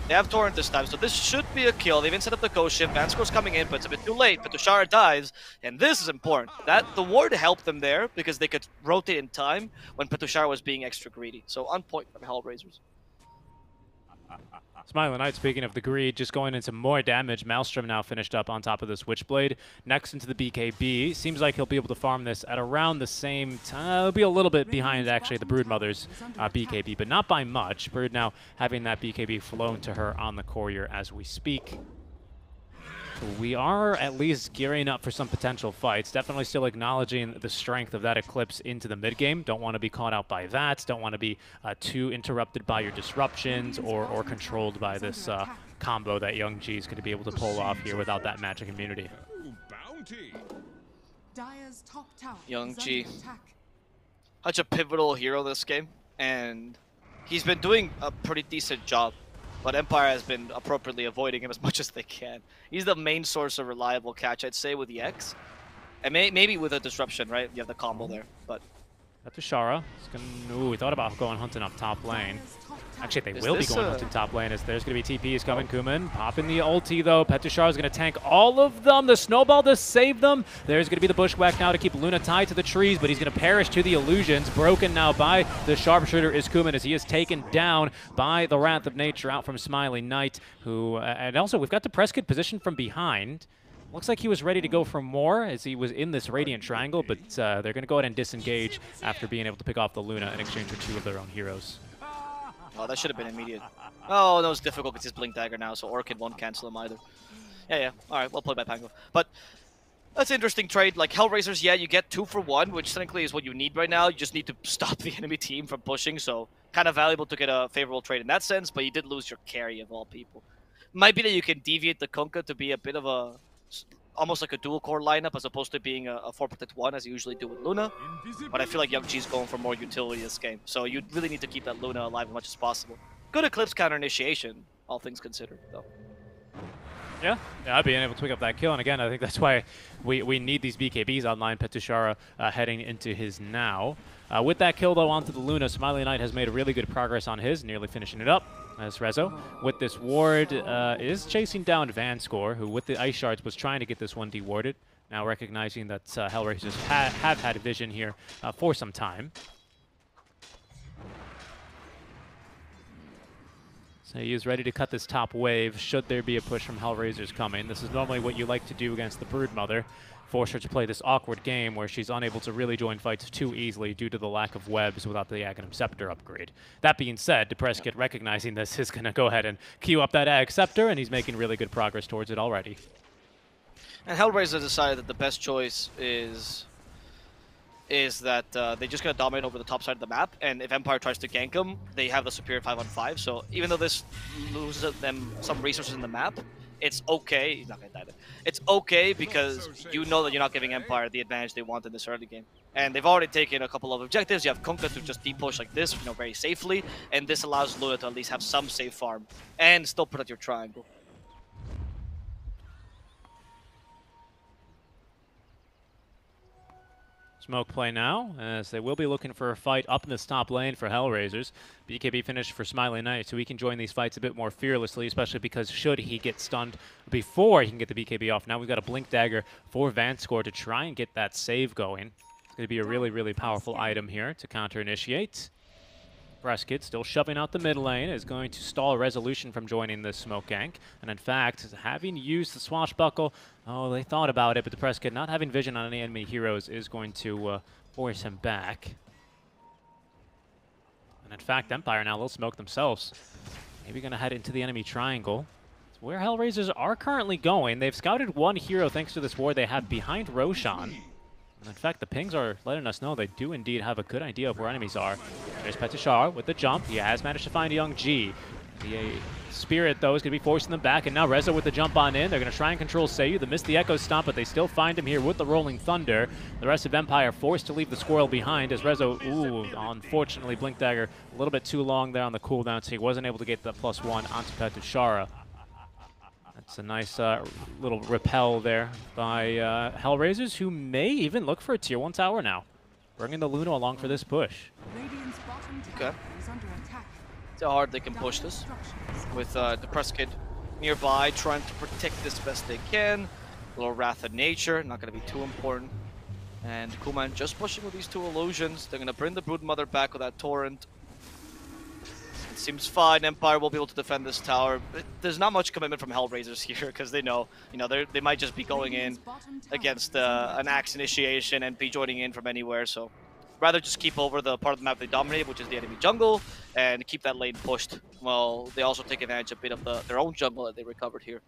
They have Torrent this time, so this should be a kill. They've even set up the ghost shift. Vanscore's coming in, but it's a bit too late. But Tushara dies, and this is important. That the ward helped them there because they could rotate in time when Petushara was being extra greedy. So on point from HellRaisers. Smiling Knight, speaking of the greed, just going into more damage. Maelstrom now finished up on top of the Switchblade. Next into the BKB. Seems like he'll be able to farm this at around the same time. It'll be a little bit behind, actually, the Broodmother's BKB, but not by much. Brood now having that BKB flown to her on the courier as we speak. We are at least gearing up for some potential fights. Definitely still acknowledging the strength of that Eclipse into the mid-game. Don't want to be caught out by that. Don't want to be too interrupted by your disruptions or controlled by this combo that Young G is going to be able to pull off here without that magic immunity. Young G. Such a pivotal hero this game, and he's been doing a pretty decent job. But Empire has been appropriately avoiding him as much as they can. He's the main source of reliable catch, I'd say, with the X. And maybe with a disruption, right? You have the combo there, but... Tushara. Ooh, we thought about going hunting up top lane. Actually, they will be going hunting top lane as there's going to be TPs coming. Kuman popping the ulti, though. Petushara is going to tank all of them. The snowball to save them. There's going to be the bushwhack now to keep Luna tied to the trees, but he's going to perish to the illusions. Broken now by the sharpshooter is Kuman as he is taken down by the Wrath of Nature out from Smiling Knight, who... and also, we've got the Prescott positioned from behind. Looks like he was ready to go for more as he was in this Radiant Triangle, but they're going to go ahead and disengage after being able to pick off the Luna in exchange for 2 of their own heroes. Oh, that should have been immediate. Oh, no, it's difficult because he's Blink Dagger now, so Orchid won't cancel him either. Yeah. Alright, well played by Pango. But that's an interesting trade. Like, HellRaisers, yeah, you get 2 for 1, which technically is what you need right now. You just need to stop the enemy team from pushing, so kind of valuable to get a favorable trade in that sense, but you did lose your carry of all people. Might be that you can deviate the Kunkka to be a bit of a... almost like a dual core lineup as opposed to being a 4-protect-1 as you usually do with Luna. But I feel like Young G's going for more utility this game. So you really need to keep that Luna alive as much as possible. Good Eclipse counter initiation, all things considered, though. Yeah, being able to pick up that kill. And again, I think that's why we need these BKBs online. Petushara heading into his now. With that kill, though, onto the Luna, Smiley Knight has made a really good progress on his, nearly finishing it up. As Rezo, with this ward, is chasing down Vanscore, who with the Ice Shards was trying to get this one dewarded. Now recognizing that HellRaisers have had a vision here for some time. So he is ready to cut this top wave should there be a push from HellRaisers coming. This is normally what you like to do against the Broodmother. Force her to play this awkward game where she's unable to really join fights too easily due to the lack of webs without the Aghanim Scepter upgrade. That being said, Prescott recognizing this is going to go ahead and queue up that Ag Scepter, and he's making really good progress towards it already. And HellRaisers decided that the best choice is that they're just going to dominate over the top side of the map, and if Empire tries to gank them, they have the superior 5-on-5, so even though this loses them some resources in the map, it's okay. He's not going to die there. It's okay because you know that you're not giving Empire the advantage they want in this early game. And they've already taken a couple of objectives. You have Kunkka to just deep push like this, very safely. And this allows Luna to at least have some safe farm and still protect your triangle. Smoke play now, as they will be looking for a fight up in this top lane for HellRaisers. BKB finished for Smiling Knight, so he can join these fights a bit more fearlessly, especially because should he get stunned before he can get the BKB off. Now we've got a Blink Dagger for Vanscore to try and get that save going. It's going to be a really, really powerful item here to counter-initiate. Breskid still shoving out the mid lane is going to stall Resolution from joining the smoke gank. And in fact, having used the Swashbuckle, they thought about it, but the Breskid not having vision on any enemy heroes is going to force him back. And in fact, Empire now will smoke themselves. Maybe going to head into the enemy triangle. It's where HellRaisers are currently going. They've scouted one hero thanks to this ward they have behind Roshan. In fact, the pings are letting us know they do indeed have a good idea of where enemies are. There's Petishar with the jump. He has managed to find Young G. The Spirit, though, is going to be forcing them back, and now Reza with the jump on in. They're going to try and control Seiyu. They missed the Echo Stomp, but they still find him here with the Rolling Thunder. The rest of Empire forced to leave the Squirrel behind as Reza, unfortunately, Blink Dagger a little bit too long there on the cooldown, so he wasn't able to get the +1 onto Petishara. It's a nice little repel there by HellRaisers, who may even look for a tier 1 tower now, bringing the Luna along for this push. Okay. See how hard they can push this with the Breskid nearby, trying to protect this best they can. A little Wrath of Nature, not going to be too important. And Kuman just pushing with these two illusions. They're going to bring the Broodmother back with that Torrent. Seems fine. Empire will be able to defend this tower. But there's not much commitment from HellRaisers here because they know, they might just be going in against an Axe initiation and be joining in from anywhere. So rather just keep over the part of the map they dominate, which is the enemy jungle, and keep that lane pushed. Well, they also take advantage a bit of their own jungle that they recovered here.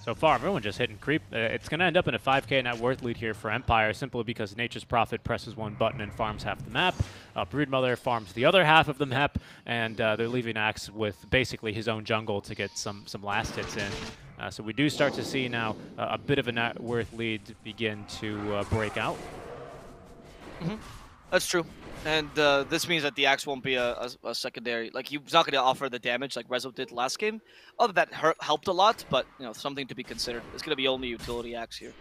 So far, everyone just hitting creep. It's going to end up in a 5k net worth lead here for Empire, simply because Nature's Prophet presses one button and farms half the map. Broodmother farms the other half of the map, and they're leaving Axe with basically his own jungle to get some last hits in. So we do start to see now a bit of a net worth lead begin to break out. That's true. And this means that the Axe won't be a secondary. Like, he's not going to offer the damage like Rezo did last game. Although that helped a lot, but, something to be considered. It's going to be only utility Axe here.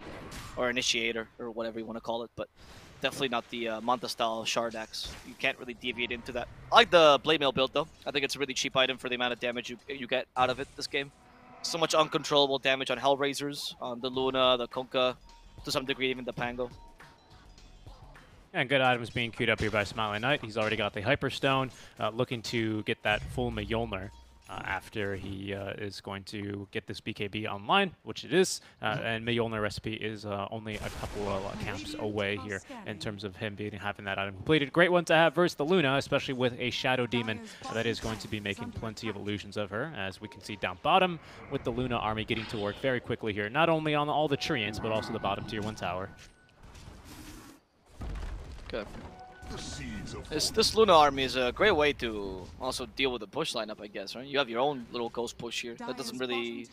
Or Initiator, or whatever you want to call it. But definitely not the Manta-style Shard Axe. You can't really deviate into that. I like the Blade Mail build, though. I think it's a really cheap item for the amount of damage you get out of it this game. So much uncontrollable damage on HellRaisers, on the Luna, the Kunkka, to some degree even the Pango. And good items being queued up here by Smiling Knight. He's already got the Hyperstone, looking to get that full Mjolnir after he is going to get this BKB online, which it is. And Mjolnir recipe is only a couple of camps away here in terms of him having that item completed. Great one to have versus the Luna, especially with a Shadow Demon that is going to be making plenty of illusions of her, as we can see down bottom with the Luna army getting to work very quickly here, not only on all the Treants, but also the bottom tier 1 tower. Okay. This Luna army is a great way to also deal with the push lineup, I guess, right? You have your own little ghost push here. That doesn't really...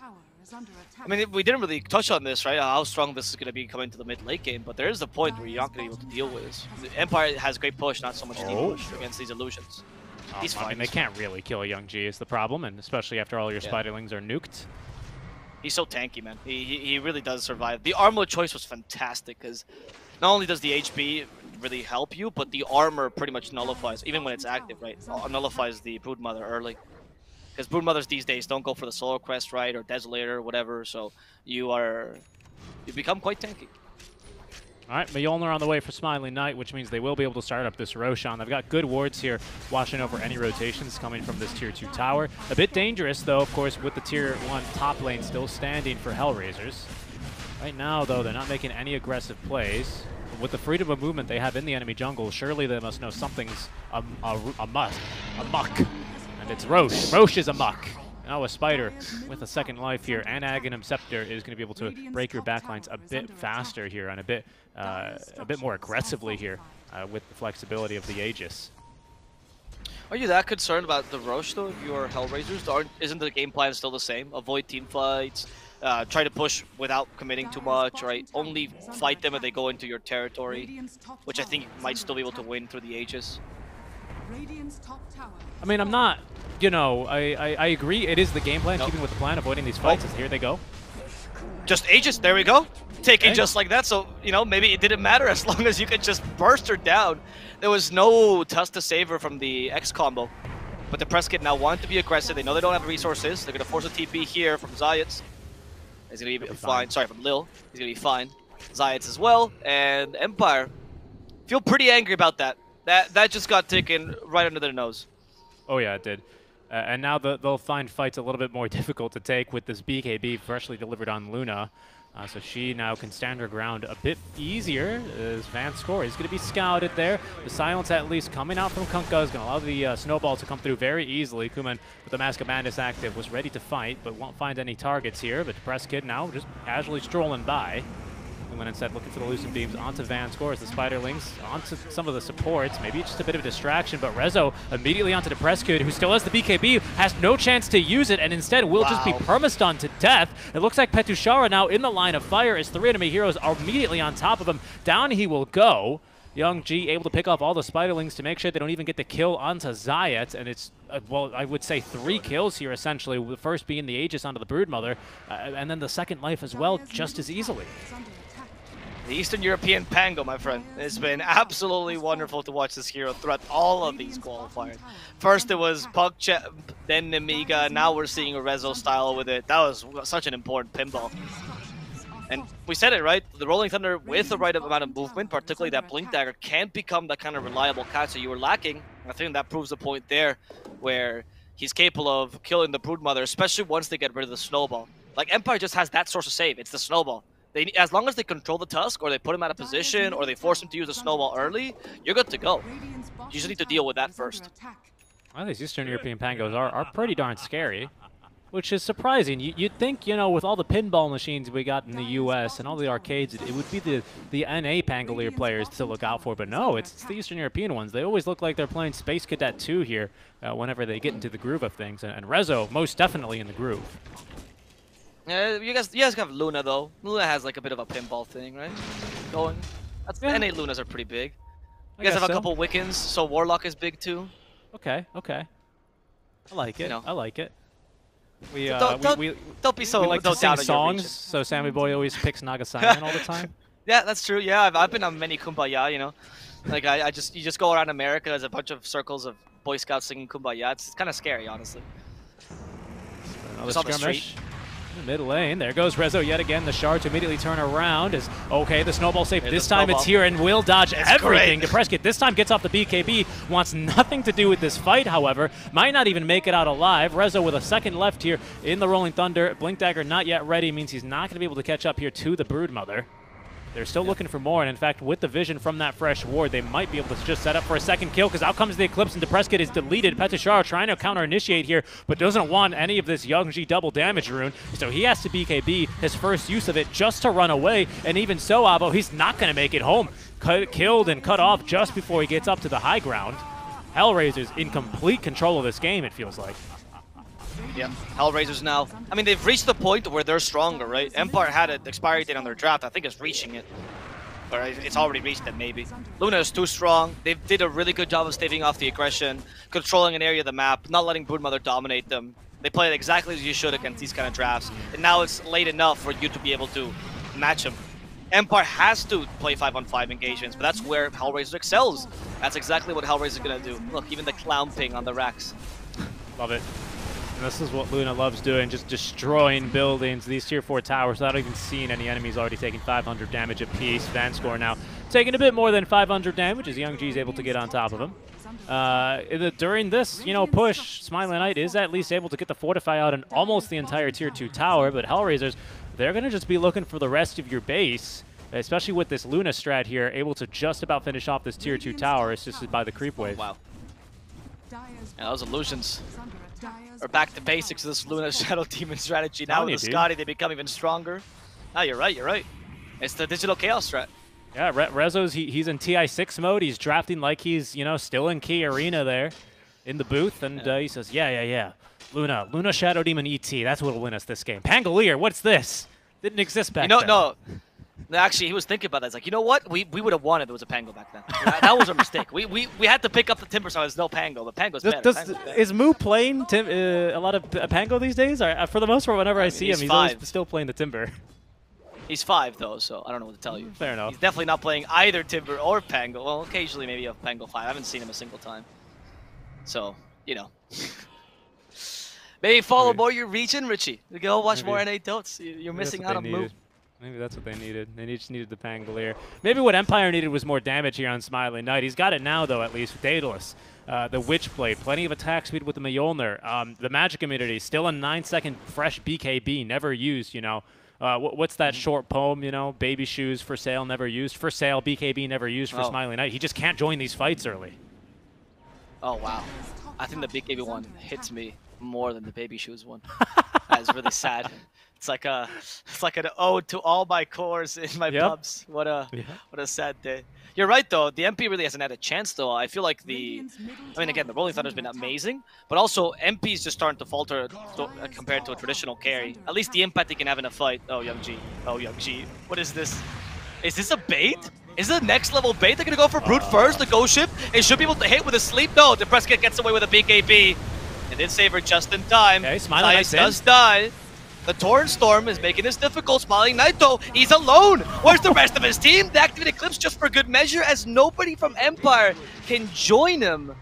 I mean, we didn't really touch on this, right? How strong this is going to be coming to the mid-late game, but there is a point where you're not going to be able to deal with this. The Empire has great push, not so much deep push against these illusions. He's fine. I mean, they can't really kill Young G is the problem, and especially after all your Spiderlings are nuked. He's so tanky, man. He really does survive. The armor choice was fantastic, because not only does the HP really help you, but the armor pretty much nullifies, even when it's active, right? Nullifies the Broodmother early. Because Broodmothers these days don't go for the Solar Crest, right? Or Desolator or whatever, so you become quite tanky. Alright, Mjolnir on the way for Smiling Knight, which means they will be able to start up this Roshan. They've got good wards here, watching over any rotations coming from this Tier 2 tower. A bit dangerous, though, of course, with the Tier 1 top lane still standing for HellRaisers. Right now, though, they're not making any aggressive plays. With the freedom of movement they have in the enemy jungle, surely they must know something's amok. And it's Roche. Roche is amok. Now a Spider with a second life here, and Aghanim Scepter is going to be able to break your backlines a bit faster here and a bit more aggressively here with the flexibility of the Aegis. Are you that concerned about the Roche though? If you're HellRaisers, isn't the game plan still the same? Avoid team fights, try to push without committing too much, right? Only fight them if they go into your territory, which I think you might still be able to win through the Aegis. I mean, I'm not, you know, I agree. It is the game plan, keeping with the plan, avoiding these fights. As here they go. Just Aegis, there we go. Taking just like that, so, you know, maybe it didn't matter as long as you could just burst her down. There was no tusk to save her from the X combo. But the press kit now want to be aggressive. They know they don't have resources. They're going to force a TP here from Zayats. He's going to be fine. Sorry, from Lil. He's going to be fine. Zayats as well. And Empire feel pretty angry about that. That just got taken right under their nose. Oh, yeah, it did. And now they'll find fights a little bit more difficult to take with this BKB freshly delivered on Luna. So she now can stand her ground a bit easier as Vanscore is going to be scouted there. The silence at least coming out from Kunkka is going to allow the snowball to come through very easily. Kuman with the Mask of Madness active was ready to fight but won't find any targets here. But Press Kid now just casually strolling by. Kuman instead looking for the Lucent Beams onto Vanscore as the Spiderlings onto some of the supports. Maybe just a bit of a distraction, but Rezo immediately onto the Press Kid, who still has the BKB, has no chance to use it, and instead will just be permastunned to death. It looks like Petushara now in the line of fire as 3 enemy heroes are immediately on top of him. Down he will go. Young G able to pick off all the Spiderlings to make sure they don't even get the kill onto Zayat, and it's, well, I would say 3 kills here essentially, the first being the Aegis onto the Broodmother, and then the second life as well just as easily. The Eastern European Pango, my friend. It's been absolutely wonderful to watch this hero throughout all of these qualifiers. First it was PugChamp, then Nemiga, now we're seeing a Rezo style with it. That was such an important pinball. And we said it, right? The Rolling Thunder with the right amount of movement, particularly that Blink Dagger, can't become that kind of reliable catcher you were lacking. I think that proves the point there, where he's capable of killing the Broodmother, especially once they get rid of the Snowball. Like, Empire just has that source of save. It's the Snowball. As long as they control the Tusk, or they put him out of position, or they force him to use a Snowball early, you're good to go. You just need to deal with that first. Well, these Eastern European Pangos are pretty darn scary, which is surprising. You'd think, you know, with all the pinball machines we got in the US and all the arcades, it would be the NA Pangolier players to look out for, but no, it's the Eastern European ones. They always look like they're playing Space Cadet 2 here whenever they get into the groove of things, and Rezo most definitely in the groove. Yeah, you guys have Luna though. Luna has like a bit of a pinball thing, right? Going. NA Lunas are pretty big. You guys have a couple Wiccans, so Warlock is big too. Okay. I like it. You know. I like it. Don't be so. We like to sing songs, so Sammy Boy always picks Naga Simon all the time. Yeah, that's true. Yeah, I've been on many Kumbaya, you know. Like you just go around America, there's a bunch of circles of Boy Scouts singing Kumbaya. It's kind of scary, honestly. Just on the street. In the mid lane, there goes Rezo yet again. The shard to immediately turn around is okay. The snowball safe. This time it's here and will dodge everything. DePrescott this time gets off the BKB. Wants nothing to do with this fight, however. Might not even make it out alive. Rezo with a second left here in the Rolling Thunder. Blink Dagger not yet ready means he's not going to be able to catch up here to the Broodmother. They're still looking for more, and in fact, with the vision from that fresh ward, they might be able to just set up for a second kill, because out comes the Eclipse, and DePrescott is deleted. Petushara trying to counter-initiate here, but doesn't want any of this Young G double damage rune, so he has to BKB his first use of it just to run away, and even so, Avo, he's not going to make it home. Killed and cut off just before he gets up to the high ground. HellRaisers in complete control of this game, it feels like. Yeah, HellRaisers now. I mean, they've reached the point where they're stronger, right? Empire had an expiry date on their draft. I think it's reaching it. Or it's already reached it, maybe. Luna is too strong. They did a really good job of staving off the aggression, controlling an area of the map, not letting Broodmother dominate them. They played exactly as you should against these kind of drafts. And now it's late enough for you to be able to match them. Empire has to play 5-on-5 engagements, but that's where HellRaisers excels. That's exactly what HellRaisers is going to do. Look, even the clown ping on the racks. Love it. This is what Luna loves doing, just destroying buildings, these tier 4 towers without even seeing any enemies, already taking 500 damage apiece. Vanscore now taking a bit more than 500 damage as Young G is able to get on top of him. During this, push, Smiling Knight is at least able to get the Fortify out in almost the entire tier 2 tower, but HellRaisers, they're going to just be looking for the rest of your base, especially with this Luna strat here, able to just about finish off this tier 2 tower assisted by the creep wave. Wow. Yeah, those illusions. Or back to basics of this Luna Shadow Demon strategy. Now with the Scotty, they become even stronger. No, you're right. It's the digital chaos strat. Yeah, Rezo's, he's in TI6 mode. He's drafting like he's, still in Key Arena there. in the booth, and he says, yeah. Luna Shadow Demon ET, that's what'll win us this game. Pangolier, what's this? Didn't exist back then. No, actually, he was thinking about that. He's like, you know what? We would have won if there was a Pango back then. That was a mistake. We had to pick up the Timber so there's no Pango, but Pango's better. Is Moo playing a lot of Pango these days? Or, for the most part, whenever I see him, he's always still playing the Timber. He's 5, though, so I don't know what to tell you. Fair enough. He's definitely not playing either Timber or Pango. Well, occasionally maybe a Pango 5. I haven't seen him a single time. So, you know. Maybe follow more your region, Richie. Go watch more NA Dotes. You're missing out on Moo. Maybe that's what they needed. They just needed the Pangolier. Maybe what Empire needed was more damage here on Smiling Knight. He's got it now, though, at least with Daedalus. The Witchblade, plenty of attack speed with the Mjolnir. The magic immunity, still a 9-second fresh BKB, never used, you know. What's that short poem, you know? Baby shoes for sale, never used. For sale, BKB, never used for Smiling Knight. He just can't join these fights early. Oh, wow. I think the BKB one hits me more than the baby shoes one. That's really sad. It's like an ode to all my cores in my pubs. What a sad day. You're right though. The MP really hasn't had a chance though. I feel like again, the Rolling Thunder's been amazing, but also MP's just starting to falter compared to a traditional carry. At least the impact he can have in a fight. Oh, Young G. Oh, Young G. What is this? Is this a bait? Is it a next level bait? They're gonna go for Brute first. The Ghost Ship. It should be able to hit with a sleep. No, the Prescott gets away with a BKB. It did save her just in time. Okay, Smiling Knight does die. The Torrent Storm is making this difficult. Smiling Knight, though, he's alone. Where's the rest of his team? The Activated Eclipse just for good measure, as nobody from Empire can join him.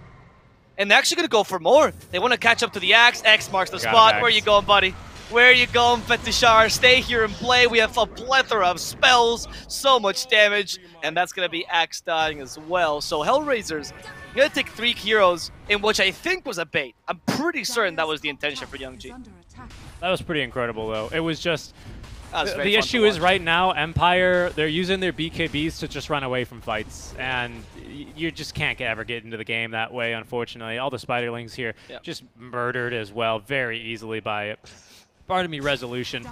And they're actually going to go for more. They want to catch up to the Axe. X marks the spot. Where are you going, buddy? Where are you going, Fetishar? Stay here and play. We have a plethora of spells, so much damage, and that's going to be Axe dying as well. So HellRaisers going to take 3 heroes, in which I think was a bait. I'm pretty certain that was the intention for Young G. That was pretty incredible, though. It was just... The issue is right now, Empire, they're using their BKBs to just run away from fights, and you just can't ever get into the game that way, unfortunately. All the Spiderlings here just murdered as well very easily by it. Pardon me, Resolution.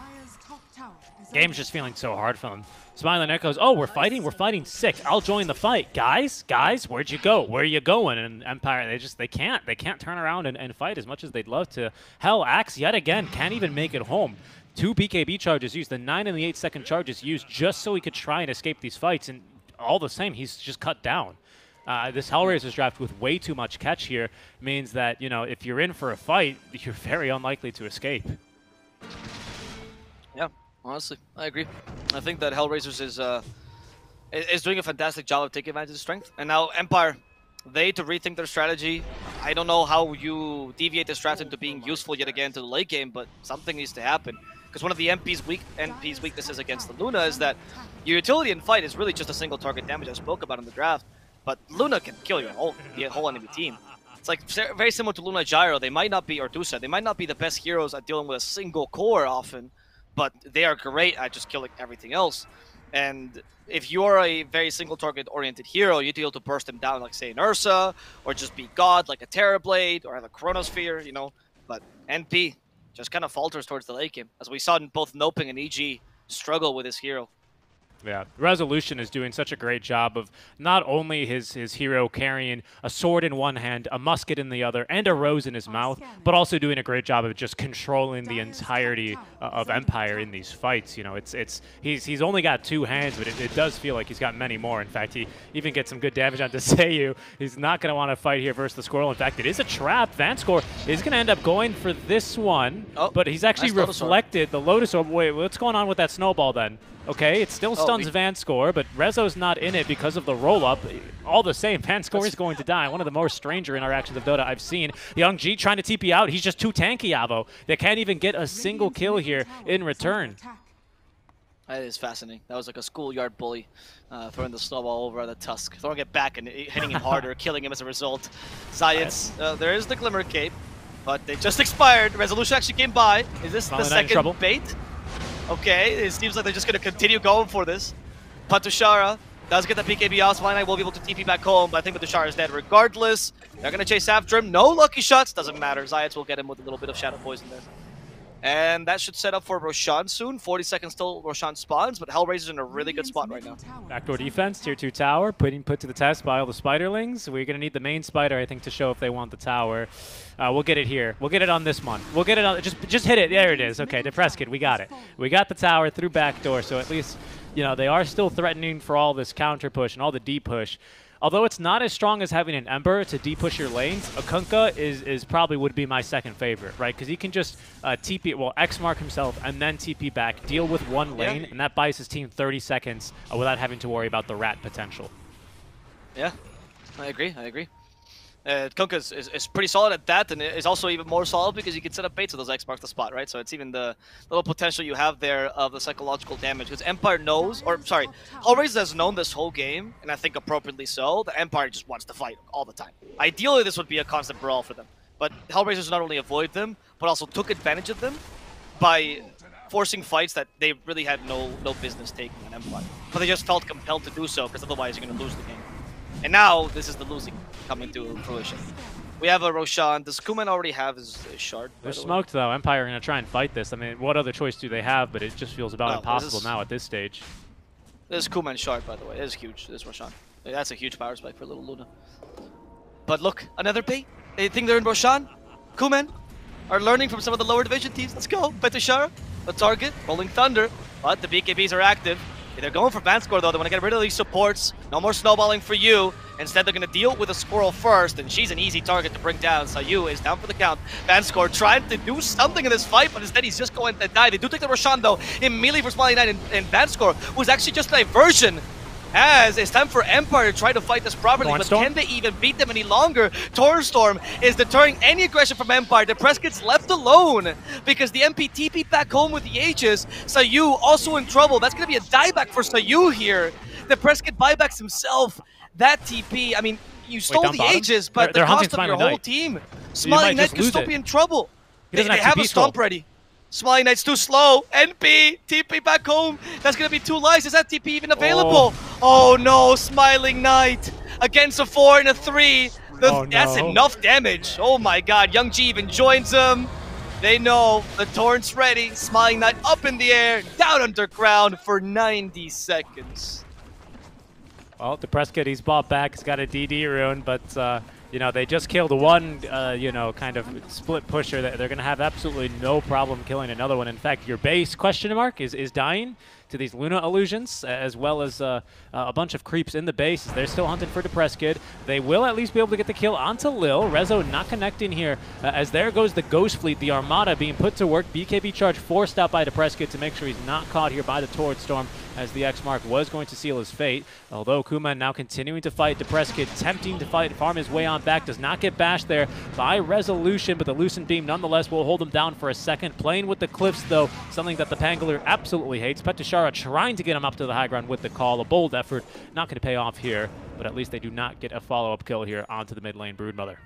Game's just feeling so hard for them. Smiling Echoes, oh, we're fighting sick. I'll join the fight. Guys, where'd you go? Where are you going? And Empire, they can't turn around and fight as much as they'd love to. Hell, Axe yet again can't even make it home. 2 BKB charges used, the 9 and the 8-second charges used just so he could try and escape these fights, and all the same, he's just cut down. This HellRaisers draft with way too much catch here means that, you know, if you're in for a fight, you're very unlikely to escape. Yeah, honestly, I agree. I think that HellRaisers is doing a fantastic job of taking advantage of strength. And now Empire, they need to rethink their strategy. I don't know how you deviate this draft into being useful yet again to the late game, but something needs to happen. Because one of the NP's weaknesses against the Luna is that your utility in fight is really just a single target damage I spoke about in the draft. But Luna can kill your whole enemy team. It's like very similar to Luna Gyro. They might not be, or Dusa, they might not be the best heroes at dealing with a single core often, but they are great at just killing everything else. And if you're a very single target oriented hero, you deal to burst them down like say an Ursa, or just be God like a Terrorblade, or have a Chronosphere, you know. But NP just kind of falters towards the late game, as we saw in both Noping and EG struggle with his hero. Yeah, Resolution is doing such a great job of not only his hero carrying a sword in one hand, a musket in the other, and a rose in his mouth, but also doing a great job of just controlling the entirety of Empire in these fights. You know, he's only got 2 hands, but it does feel like he's got many more. In fact, he even gets some good damage on Seiyu. He's not going to want to fight here versus the Squirrel. In fact, it is a trap. Vanscore is going to end up going for this one, but he's actually reflected the Lotus Orb. Wait, what's going on with that snowball then? Okay, it still stuns Vanscore, but Rezo's not in it because of the roll-up. All the same, Vanscore is going to die. One of the more stranger interactions of Dota I've seen. Young G trying to TP out. He's just too tanky, Avo. They can't even get a single kill here in return. That is fascinating. That was like a schoolyard bully throwing the snowball over the Tusk, throwing it back and hitting him harder, killing him as a result. Science, there is the Glimmer Cape, but they just expired. Resolution actually came by. Is this the second bait? Okay, it seems like they're just going to continue going for this. Patushara does get the PKB out. Smiling Knight will be able to TP back home, but I think Patushara is dead regardless. They're going to chase after him. No lucky shots. Doesn't matter. Zayats will get him with a little bit of Shadow Poison there. And that should set up for Roshan soon. 40 seconds till Roshan spawns, but HellRaisers in a really good spot right now. Backdoor defense, tier 2 tower, put to the test by all the spiderlings. We're going to need the main spider, I think, to show if they want the tower. We'll get it here. We'll get it on this one. We'll get it on, just hit it. There it is. Okay, Depresskid, we got it. We got the tower through backdoor, so at least, you know, they are still threatening for all this counter push and all the deep push. Although it's not as strong as having an Ember to de-push your lanes, a Kunkka is probably would be my second favorite, right? Because he can just TP, well, X-mark himself and then TP back, deal with one lane, and that buys his team 30 seconds without having to worry about the rat potential. Yeah, I agree. Kunkka is pretty solid at that, and is also even more solid because you can set up baits of those X mark the spot, right? So it's even the little potential you have there of the psychological damage. Because Empire knows, or sorry, HellRaisers has known this whole game, and I think appropriately so, that Empire just wants to fight all the time. Ideally, this would be a constant brawl for them. But HellRaisers not only avoid them, but also took advantage of them by forcing fights that they really had no business taking on Empire. But they just felt compelled to do so, because otherwise you're going to lose the game. And now, this is the losing coming to fruition. We have a Roshan. Does Kuman already have his shard? They're smoked, though. Empire are going to try and fight this. I mean, what other choice do they have? But it just feels about impossible now at this stage. This is Kuman's shard, by the way. It is huge. This is Roshan. That's a huge power spike for little Luna. But look, another bait. They think they're in Roshan. Kuman are learning from some of the lower division teams. Let's go. Petishara, the target, Rolling Thunder. But the BKBs are active. They're going for Vanscore, though. They want to get rid of these supports. No more snowballing for you. Instead, they're going to deal with a Squirrel first, and she's an easy target to bring down. Sayu is down for the count. Vanscore trying to do something in this fight, but instead he's just going to die. They do take the Roshan, though, immediately for Smiling Knight and Vanscore, who's actually just a diversion. As it's time for Empire to try to fight this properly, but can they even beat them any longer? Tornstorm is deterring any aggression from Empire. Depresskid's left alone because the MP TP back home with the Aegis. Sayu also in trouble. That's going to be a dieback for Sayu here. Depresskid buybacks himself. That TP, I mean, you stole the Aegis, but the cost of your whole team. Smiling Knight could still be in trouble. They have a stomp ready. Smiling Knight's too slow. NP, TP back home. That's going to be 2 lives. Is that TP even available? Oh no, Smiling Knight against a 4 and a 3. That's enough damage. Oh my god, Young G even joins them. They know the torrent's ready. Smiling Knight up in the air, down underground for 90 seconds. Well, Depresskid, he's bought back. He's got a DD rune, but you know, they just killed one, you know, kind of split pusher. They're going to have absolutely no problem killing another one. In fact, your base, question mark, is dying to these Luna illusions, as well as a bunch of creeps in the base. They're still hunting for Depresskid. They will at least be able to get the kill onto Lil. Rezo not connecting here, as there goes the Ghost Fleet, the Armada being put to work. BKB charge forced out by Depresskid to make sure he's not caught here by the Torrid Storm, as the X-Mark was going to seal his fate. Although Kuman now continuing to fight Depresskid, tempting to farm his way on back, does not get bashed there by Resolution, but the Lucent Beam nonetheless will hold him down for a second. Playing with the cliffs, though, something that the Pangolin absolutely hates. Petishara trying to get him up to the high ground with the call. A bold effort, not going to pay off here, but at least they do not get a follow-up kill here onto the mid lane Broodmother.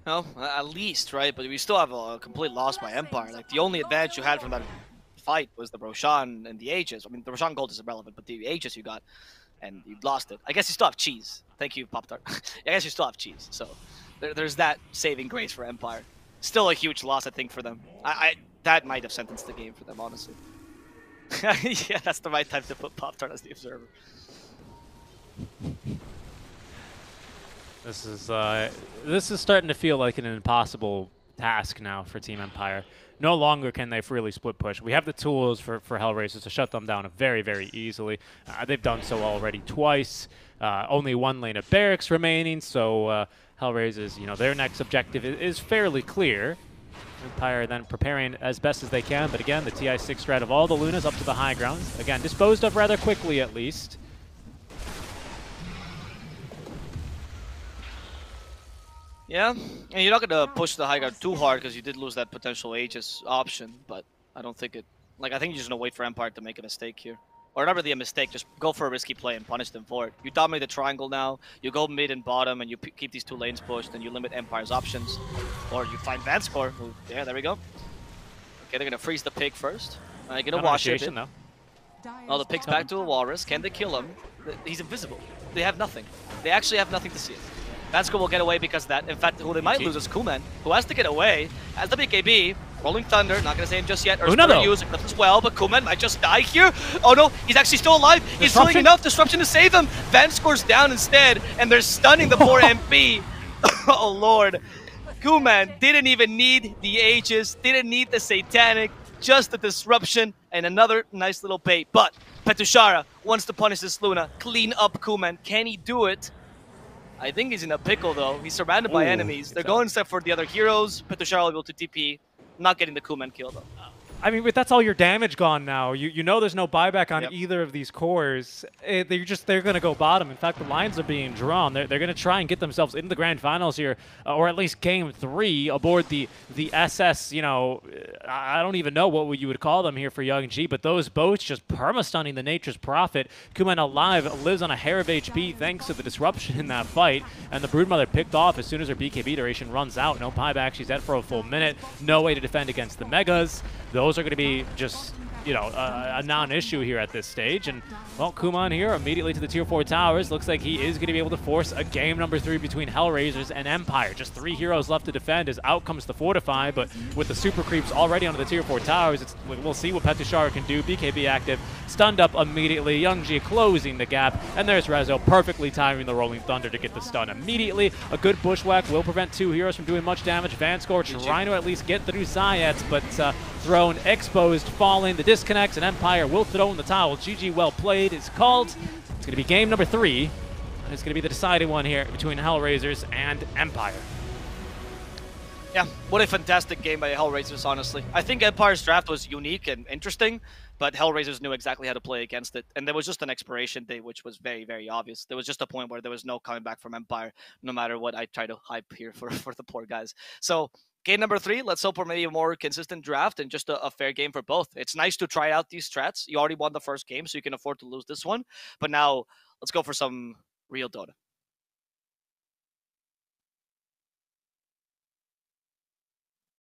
No, at least, right? But we still have a complete loss by Empire. Like, the only advantage you had from that fight was the Roshan and the Aegis. I mean, the Roshan gold is irrelevant, but the Aegis you got, and you lost it. I guess you still have cheese. Thank you, Pop-Tart. I guess you still have cheese. So there's that saving grace for Empire. Still a huge loss, I think, for them. That might have sentenced the game for them, honestly. Yeah, that's the right time to put Pop-Tart as the observer. This is starting to feel like an impossible task now for Team Empire. No longer can they freely split push. We have the tools for HellRaisers to shut them down very, very easily. They've done so already twice. Only 1 lane of barracks remaining, so HellRaisers, you know, their next objective is fairly clear. Empire then preparing as best as they can, but again, the TI6 strat of all the Lunas up to the high ground. Again, disposed of rather quickly at least. Yeah, and you're not going to push the high ground too hard because you did lose that potential Aegis option, but I don't think it... Like, I think you're just going to wait for Empire to make a mistake here. Or not really a mistake, just go for a risky play and punish them for it. You dominate the triangle now, you go mid and bottom, and you keep these 2 lanes pushed, and you limit Empire's options. Or you find Vanscore, who... Yeah, there we go. Okay, they're going to freeze the pig first. They're going to wash it. Oh, the pig's back to a walrus. Can they kill him? He's invisible. They have nothing. They actually have nothing to see. Vanscore will get away because of that. In fact, who they might lose is Kuman, who has to get away as the BKB. Rolling Thunder, not going to say him just yet. Luna, though. Use it as well, but Kuman might just die here. Oh no, he's actually still alive. He's doing enough disruption to save him. Van scores down instead, and they're stunning the poor MP. Oh lord. Kuman didn't even need the Aegis, didn't need the Satanic, just the disruption and another nice little bait. But Petushara wants to punish this Luna, clean up Kuman. Can he do it? I think he's in a pickle though. He's surrounded by enemies. They're going except for the other heroes. Petushara will be able to TP. Not getting the Kuman kill though. I mean, but that's all your damage gone now. You know there's no buyback on either of these cores. They're going to go bottom. In fact, the lines are being drawn. They're going to try and get themselves into the grand finals here, or at least game 3 aboard the SS. You know, I don't even know what you would call them here for Young G, but those boats just perma-stunning the Nature's Prophet. Kuman alive lives on a hair of HP thanks to the disruption in that fight, and the Broodmother picked off as soon as her BKB duration runs out. No buyback. She's dead for a full minute. No way to defend against the Megas. Those are going to be just, you know, a non-issue here at this stage. And, well, Kuman here immediately to the Tier 4 towers. Looks like he is going to be able to force a game number 3 between HellRaisers and Empire. Just 3 heroes left to defend as out comes the Fortify, but with the super creeps already onto the Tier 4 towers, we'll see what Petushara can do. BKB active, stunned up immediately. Youngji closing the gap, and there's Rezo perfectly timing the Rolling Thunder to get the stun immediately. A good bushwhack will prevent 2 heroes from doing much damage. Vanscore trying to at least get through Zayats, but thrown, exposed, falling, the disconnect, and Empire will throw in the towel. GG, well played is called. It's going to be game number 3. It's going to be the deciding one here between HellRaisers and Empire. Yeah, what a fantastic game by HellRaisers, honestly. I think Empire's draft was unique and interesting, but HellRaisers knew exactly how to play against it. And there was just an expiration date, which was very, very obvious. There was just a point where there was no coming back from Empire, no matter what I try to hype here for the poor guys. So game number 3, let's hope for maybe a more consistent draft and just a fair game for both. It's nice to try out these strats. You already won the first game, so you can afford to lose this one. But now let's go for some real Dota.